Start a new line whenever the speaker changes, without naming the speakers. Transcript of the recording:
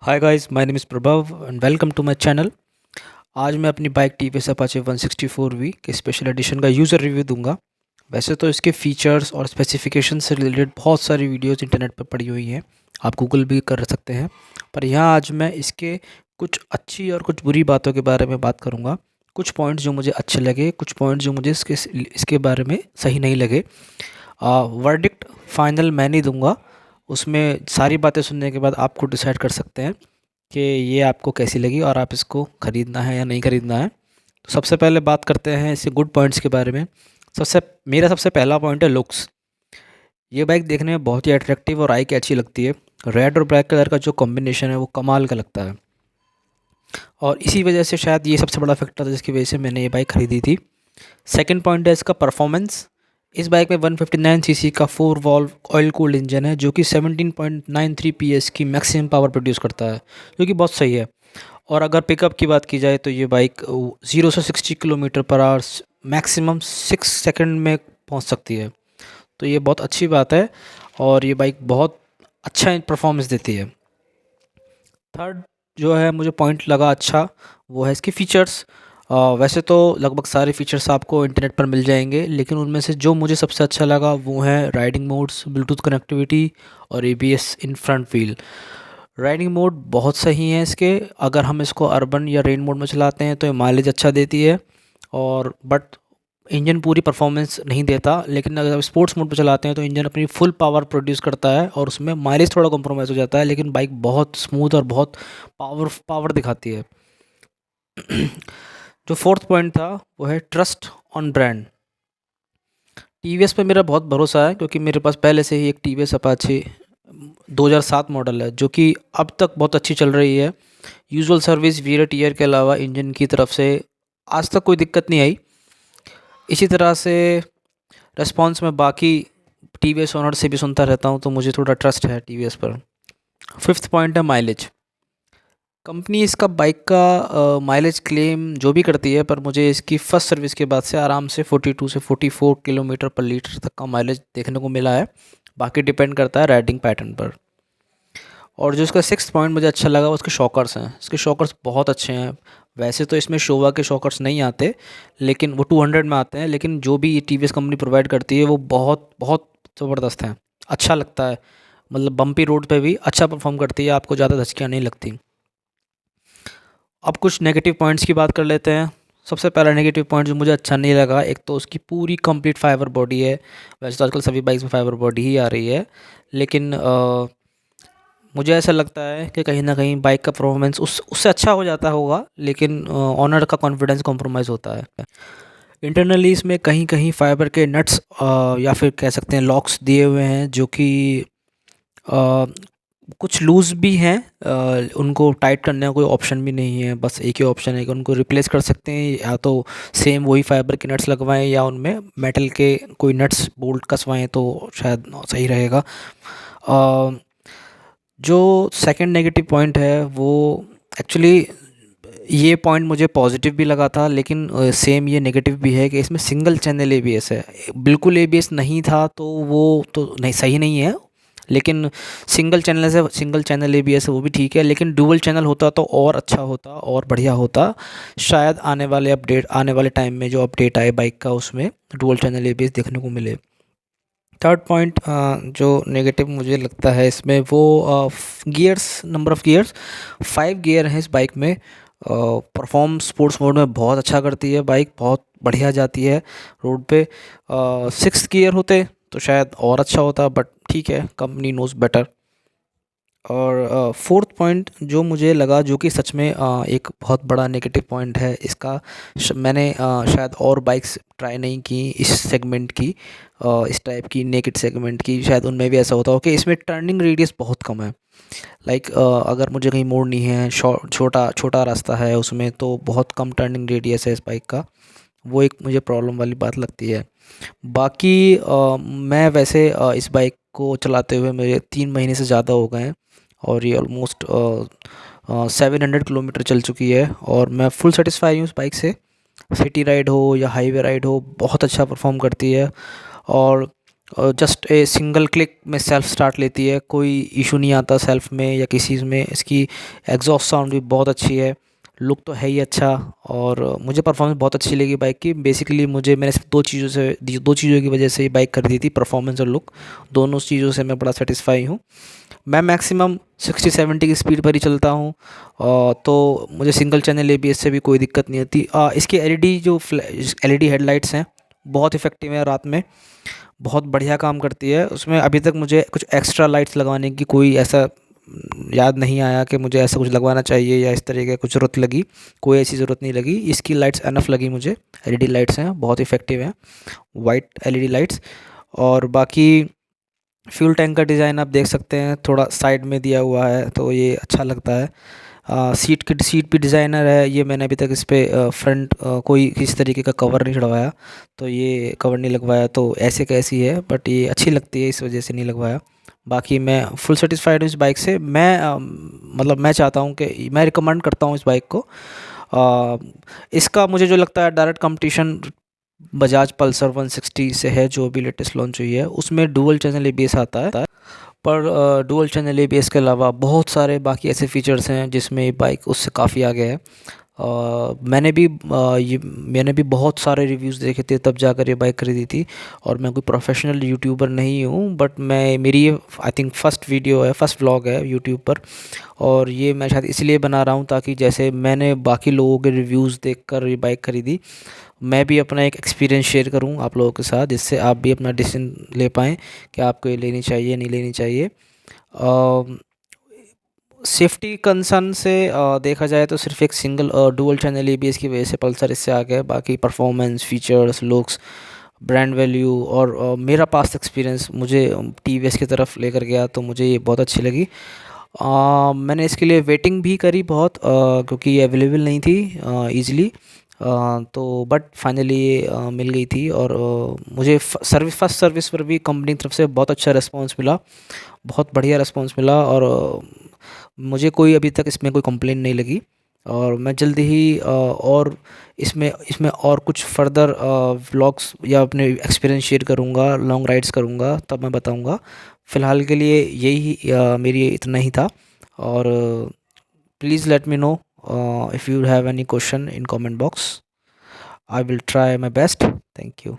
Hi guys, my name is Prabhav and welcome to my channel. आज मैं अपनी bike TVS Apache 164V के special edition का user review दूंगा। वैसे तो इसके फीचर्स और स्पेसिफिकेशन से रिलेटेड बहुत सारी वीडियोस इंटरनेट पर पड़ी हुई हैं, आप गूगल भी कर सकते हैं। पर यहाँ आज मैं इसके कुछ अच्छी और कुछ बुरी बातों के बारे में बात करूँगा। कुछ पॉइंट्स जो मुझे अच्छे लगे, कुछ पॉइंट्स जो मुझे इसके बारे में सही नहीं लगे। वर्डिक्ट फाइनल मैं नहीं दूंगा, उसमें सारी बातें सुनने के बाद आपको डिसाइड कर सकते हैं कि ये आपको कैसी लगी और आप इसको ख़रीदना है या नहीं ख़रीदना है। तो सबसे पहले बात करते हैं इसके गुड पॉइंट्स के बारे में। मेरा सबसे पहला पॉइंट है लुक्स। ये बाइक देखने में बहुत ही अट्रैक्टिव और आई कैची लगती है। रेड और ब्लैक कलर का जो कॉम्बिनेशन है वो कमाल का लगता है, और इसी वजह से शायद ये सबसे बड़ा फैक्टर था जिसकी वजह से मैंने ये बाइक ख़रीदी थी। सेकंड पॉइंट है इसका परफॉर्मेंस। इस बाइक में 159 सीसी का 4 वॉल्व ऑयल कूल्ड इंजन है जो कि 17.93 पीएस की मैक्सिमम पावर प्रोड्यूस करता है, जो कि बहुत सही है। और अगर पिकअप की बात की जाए तो ये बाइक 0 से 60 kilometre per hour maximum 6 second में पहुंच सकती है, तो ये बहुत अच्छी बात है और ये बाइक बहुत अच्छा परफॉर्मेंस देती है। थर्ड जो है मुझे पॉइंट लगा अच्छा, वो है इसके फीचर्स। वैसे तो लगभग सारे फीचर्स आपको इंटरनेट पर मिल जाएंगे, लेकिन उनमें से जो मुझे सबसे अच्छा लगा वो है राइडिंग मोड्स, ब्लूटूथ कनेक्टिविटी और ABS in front wheel. Riding mode बहुत सही है इसके। अगर हम इसको अर्बन या रेन मोड में चलाते हैं तो ये माइलेज अच्छा देती है, और बट इंजन पूरी परफॉर्मेंस नहीं देता। लेकिन अगर स्पोर्ट्स मोड पर चलाते हैं तो इंजन अपनी फुल पावर प्रोड्यूस करता है और उसमें माइलेज थोड़ा कॉम्प्रोमाइज़ हो जाता है, लेकिन बाइक बहुत स्मूथ और बहुत पावर दिखाती है। जो फोर्थ पॉइंट था वो है ट्रस्ट ऑन ब्रांड। टीवीएस पे मेरा बहुत भरोसा है क्योंकि मेरे पास पहले से ही एक टीवीएस अपाचे 2007 मॉडल है जो कि अब तक बहुत अच्छी चल रही है। यूजुअल सर्विस वीरेट ईयर के अलावा इंजन की तरफ से आज तक कोई दिक्कत नहीं आई। इसी तरह से रेस्पॉन्स में बाकी टीवीएस ओनर से भी सुनता रहता हूँ, तो मुझे थोड़ा ट्रस्ट है टीवीएस पर। फिफ्थ पॉइंट है माइलेज। कंपनी इसका बाइक का माइलेज क्लेम जो भी करती है, पर मुझे इसकी फ़र्स्ट सर्विस के बाद से आराम से 42 से 44 किलोमीटर पर लीटर तक का माइलेज देखने को मिला है। बाकी डिपेंड करता है राइडिंग पैटर्न पर। और जो इसका सिक्स्थ पॉइंट मुझे अच्छा लगा वो उसके शॉकर्स हैं। इसके शॉकर्स बहुत अच्छे हैं। वैसे तो इसमें शोवा के शॉकर्स नहीं आते, लेकिन वो 200 में आते हैं, लेकिन जो भी T V S company provide करती है वो बहुत बहुत ज़बरदस्त हैं। अच्छा लगता है, मतलब बम्पी रोड पे भी अच्छा परफॉर्म करती है, आपको ज़्यादा धचकियाँ नहीं लगती। अब कुछ नेगेटिव पॉइंट्स की बात कर लेते हैं। सबसे पहला नेगेटिव पॉइंट जो मुझे अच्छा नहीं लगा, एक तो उसकी पूरी कंप्लीट फाइबर बॉडी है। वैसे तो आजकल सभी बाइक्स में फाइबर बॉडी ही आ रही है, लेकिन मुझे ऐसा लगता है कि कहीं ना कहीं बाइक का परफॉर्मेंस उससे अच्छा हो जाता होगा, लेकिन ऑनर का कॉन्फिडेंस कॉम्प्रोमाइज़ होता है। इंटरनली इसमें कहीं कहीं फाइबर के नट्स या फिर कह सकते हैं लॉक्स दिए हुए हैं जो कि कुछ लूज़ भी हैं। उनको टाइट करने का कोई ऑप्शन भी नहीं है, बस एक ही ऑप्शन है कि उनको रिप्लेस कर सकते हैं, या तो सेम वही फाइबर के नट्स लगवाएं या उनमें मेटल के कोई नट्स बोल्ट कसवाएं तो शायद सही रहेगा। जो सेकंड नेगेटिव पॉइंट है वो एक्चुअली ये पॉइंट मुझे पॉजिटिव भी लगा था, लेकिन सेम ये नेगेटिव भी है कि इसमें सिंगल चैनल एबीएस है। बिल्कुल एबीएस नहीं था तो वो तो नहीं, सही नहीं है, लेकिन सिंगल चैनल एबीएस है वो भी ठीक है, लेकिन डुअल चैनल होता तो और अच्छा होता और बढ़िया होता। शायद आने वाले टाइम में जो अपडेट आए बाइक का उसमें डुअल चैनल एबीएस देखने को मिले। थर्ड पॉइंट जो नेगेटिव मुझे लगता है इसमें वो gears, number of gears. 5 gear हैं इस बाइक में। परफॉर्म स्पोर्ट्स मोड में बहुत अच्छा करती है बाइक, बहुत बढ़िया जाती है रोड पे। 6 गियर होते तो शायद और अच्छा होता, बट ठीक है, कंपनी नोज़ बेटर। और फोर्थ पॉइंट जो मुझे लगा, जो कि सच में एक बहुत बड़ा नेगेटिव पॉइंट है इसका, मैंने शायद और बाइक्स ट्राई नहीं की इस सेगमेंट की, इस टाइप की नेकेड सेगमेंट की, शायद उनमें भी ऐसा होता हो कि इसमें टर्निंग रेडियस बहुत कम है। लाइक अगर मुझे कहीं मोड़नी है, छोटा छोटा रास्ता है उसमें, तो बहुत कम टर्निंग रेडियस है इस बाइक का। वो एक मुझे प्रॉब्लम वाली बात लगती है। बाकी मैं वैसे इस बाइक को चलाते हुए मेरे 3 महीने से ज़्यादा हो गए हैं, और ये ऑलमोस्ट 700 किलोमीटर चल चुकी है, और मैं फुल सेटिस्फाई हूँ उस बाइक से। सिटी राइड हो या हाईवे राइड हो, बहुत अच्छा परफॉर्म करती है। और जस्ट ए सिंगल क्लिक में सेल्फ स्टार्ट लेती है, कोई इशू नहीं आता सेल्फ में या किसी चीज़ में। इसकी एग्जॉस्ट साउंड भी बहुत अच्छी है, लुक तो है ही अच्छा, और मुझे परफॉर्मेंस बहुत अच्छी लगी बाइक की। बेसिकली मैंने सिर्फ दो चीज़ों की वजह से ये बाइक खरीदी थी, परफॉर्मेंस और लुक। दोनों चीज़ों से मैं बड़ा सेटिस्फाई हूँ। मैं मैक्सिमम 60-70 की स्पीड पर ही चलता हूँ, तो मुझे सिंगल चैनल एबीएस से भी कोई दिक्कत नहीं होती। इसकी एलईडी हेडलाइट्स हैं, बहुत इफ़ेक्टिव है, रात में बहुत बढ़िया काम करती है। उसमें अभी तक मुझे कुछ एक्स्ट्रा लाइट्स लगवाने की कोई ऐसा याद नहीं आया कि मुझे ऐसा कुछ लगवाना चाहिए या इस तरह की कुछ ज़रूरत लगी, कोई ऐसी ज़रूरत नहीं लगी। इसकी लाइट्स एनफ लगी मुझे, एलईडी लाइट्स हैं, बहुत इफ़ेक्टिव हैं, वाइट एलईडी लाइट्स। और बाकी फ्यूल टैंक का डिज़ाइन आप देख सकते हैं, थोड़ा साइड में दिया हुआ है तो ये अच्छा लगता है। सीट भी डिज़ाइनर है। ये मैंने अभी तक इस पे फ्रंट कोई किसी तरीके का कवर नहीं चढ़वाया, तो ये कवर नहीं लगवाया, तो ऐसे कैसी है, बट ये अच्छी लगती है, इस वजह से नहीं लगवाया। बाकी मैं फुल सेटिस्फाइड हूँ इस बाइक से। मतलब मैं चाहता हूँ कि मैं रिकमेंड करता हूँ इस बाइक को। अ, इसका मुझे जो लगता है डायरेक्ट कंपटीशन बजाज पल्सर 160 से है, जो अभी लेटेस्ट लॉन्च हुई है। उसमें डुअल चैनल एबीएस आता है, पर डुअल चैनल एबीएस के अलावा बहुत सारे बाकी ऐसे फीचर्स हैं जिसमें ये बाइक उससे काफ़ी आगे है। मैंने भी बहुत सारे रिव्यूज़ देखे थे, तब जाकर ये बाइक खरीदी थी। और मैं कोई प्रोफेशनल यूट्यूबर नहीं हूँ, बट मेरी ये आई थिंक फर्स्ट व्लॉग है यूट्यूब पर। और ये मैं शायद इसलिए बना रहा हूँ ताकि जैसे मैंने बाकी लोगों के रिव्यूज़ देखकर ये बाइक खरीदी, मैं भी अपना एक एक्सपीरियंस शेयर करूं आप लोगों के साथ, जिससे आप भी अपना डिसीजन ले पाएँ कि आपको ये लेनी चाहिए नहीं लेनी चाहिए। सेफ्टी कंसर्न से देखा जाए तो सिर्फ एक सिंगल डुअल चैनल एबीएस की वजह से पल्सर इससे आ गया। बाकी performance, features, looks, brand value और मेरा पास्ट एक्सपीरियंस मुझे टीवीएस की तरफ लेकर गया, तो मुझे ये बहुत अच्छी लगी। मैंने इसके लिए वेटिंग भी करी बहुत, क्योंकि ये अवेलेबल नहीं थी ईज़िली। तो बट फाइनली ये मिल गई थी। और मुझे फर्स्ट सर्विस पर भी कंपनी की तरफ से बहुत अच्छा रिस्पांस मिला, बहुत बढ़िया रिस्पांस मिला। और मुझे कोई अभी तक इसमें कोई कंप्लेंट नहीं लगी। और मैं जल्दी ही और इसमें इसमें और कुछ फर्दर व्लॉग्स या अपने एक्सपीरियंस शेयर करूँगा, लॉन्ग राइड्स करूँगा, तब मैं बताऊँगा। फ़िलहाल के लिए यही मेरी इतना ही था। और please let me know if you have any question in comment box. I will try my best. Thank you.